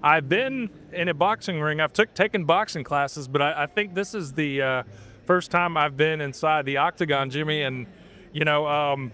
I've been in a boxing ring. I've taken boxing classes, but I think this is the first time I've been inside the octagon, Jimmy. And you know,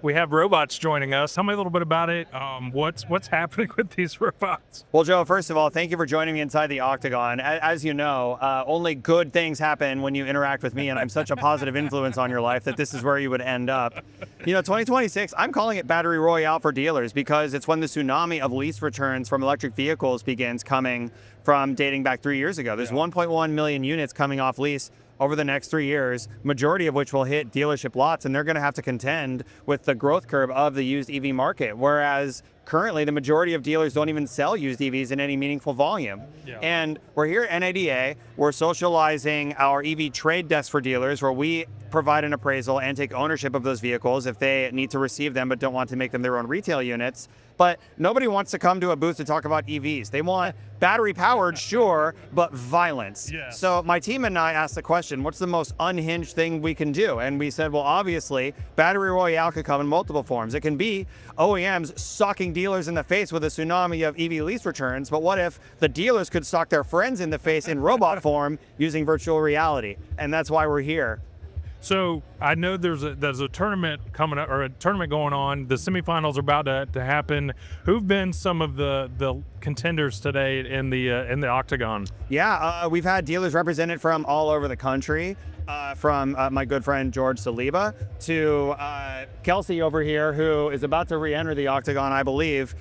we have robots joining us. Tell me a little bit about it. What's happening with these robots? Well, Joe, first of all, thank you for joining me inside the octagon. As you know, only good things happen when you interact with me, and I'm such a positive influence on your life that this is where you would end up. 2026, I'm calling it Battery Royale for dealers because it's when the tsunami of lease returns from electric vehicles begins coming from dating back 3 years ago. There's 1.1 million units coming off lease over the next 3 years, majority of which will hit dealership lots, and they're going to have to contend with the growth curve of the used EV market, whereas currently the majority of dealers don't even sell used EVs in any meaningful volume. Yeah. And we're here at NADA, we're socializing our EV trade desk for dealers where we provide an appraisal and take ownership of those vehicles if they need to receive them but don't want to make them their own retail units. But nobody wants to come to a booth to talk about EVs. They want battery powered, sure, but violence. Yes. So my team and I asked the question, what's the most unhinged thing we can do? And we said, well, obviously, Battery Royale could come in multiple forms. It can be OEMs socking dealers in the face with a tsunami of EV lease returns, but what if the dealers could sock their friends in the face in robot form using virtual reality? And that's why we're here. So I know there's a tournament coming up, or a tournament going on. The semifinals are about to happen. Who've been some of the contenders today in the octagon? Yeah, we've had dealers represented from all over the country, from my good friend George Saliba to Kelsey over here, who is about to re-enter the octagon, I believe.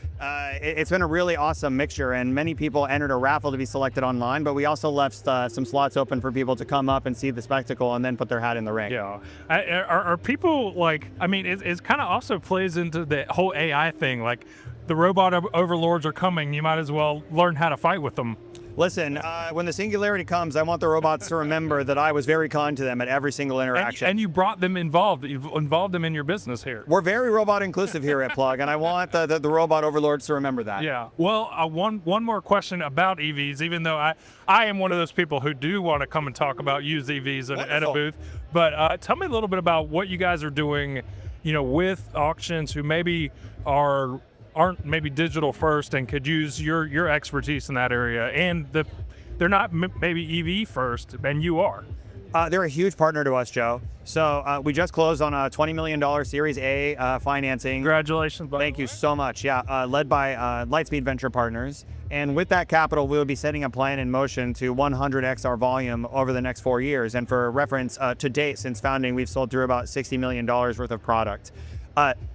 It's been a really awesome mixture, and many people entered a raffle to be selected online, but we also left some slots open for people to come up and see the spectacle and then put their hat in the ring. Yeah. Are people like, I mean, it kind of also plays into the whole AI thing. Like, the robot overlords are coming. You might as well learn how to fight with them. Listen, when the singularity comes, I want the robots to remember that I was very kind to them at every single interaction. And you brought them involved. You've involved them in your business here. We're very robot inclusive here at Plug, and I want the robot overlords to remember that. Yeah. Well, one more question about EVs, even though I am one of those people who do want to come and talk about used EVs at a booth. But tell me a little bit about what you guys are doing, with auctions who maybe aren't maybe digital first and could use your expertise in that area, and they're not maybe EV first, and you are. They're a huge partner to us, Joe. So we just closed on a $20 million Series A financing. Congratulations. Thank you so much. Yeah, led by Lightspeed Venture Partners. And with that capital, we'll be setting a plan in motion to 100x our volume over the next 4 years. And for reference, to date, since founding, we've sold through about $60 million worth of product.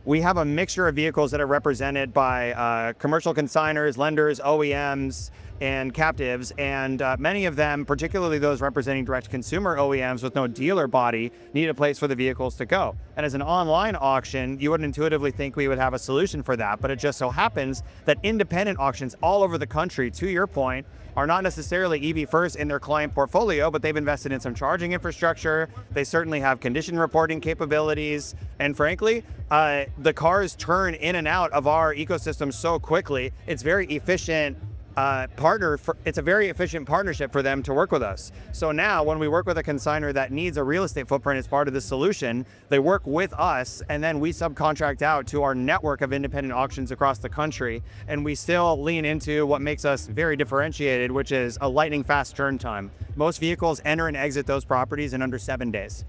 We have a mixture of vehicles that are represented by commercial consigners, lenders, OEMs, and captives, and many of them, particularly those representing direct-to-consumer OEMs with no dealer body, need a place for the vehicles to go. And as an online auction, you wouldn't intuitively think we would have a solution for that, but it just so happens that independent auctions all over the country, to your point, are not necessarily EV first in their client portfolio, but they've invested in some charging infrastructure. They certainly have condition reporting capabilities. And frankly, the cars turn in and out of our ecosystem so quickly, it's very efficient. It's a very efficient partnership for them to work with us. So now when we work with a consignor that needs a real estate footprint as part of the solution, they work with us, and then we subcontract out to our network of independent auctions across the country. And we still lean into what makes us very differentiated, which is a lightning fast turn time. Most vehicles enter and exit those properties in under 7 days.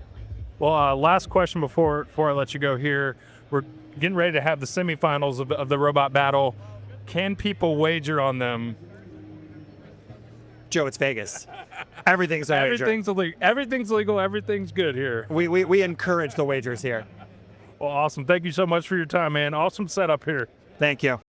Well, last question before I let you go here. We're getting ready to have the semifinals of the robot battle. Can people wager on them? Joe, it's Vegas. Everything's a wager. Everything's legal. Everything's good here. We encourage the wagers here. Well, awesome. Thank you so much for your time, man. Awesome setup here. Thank you.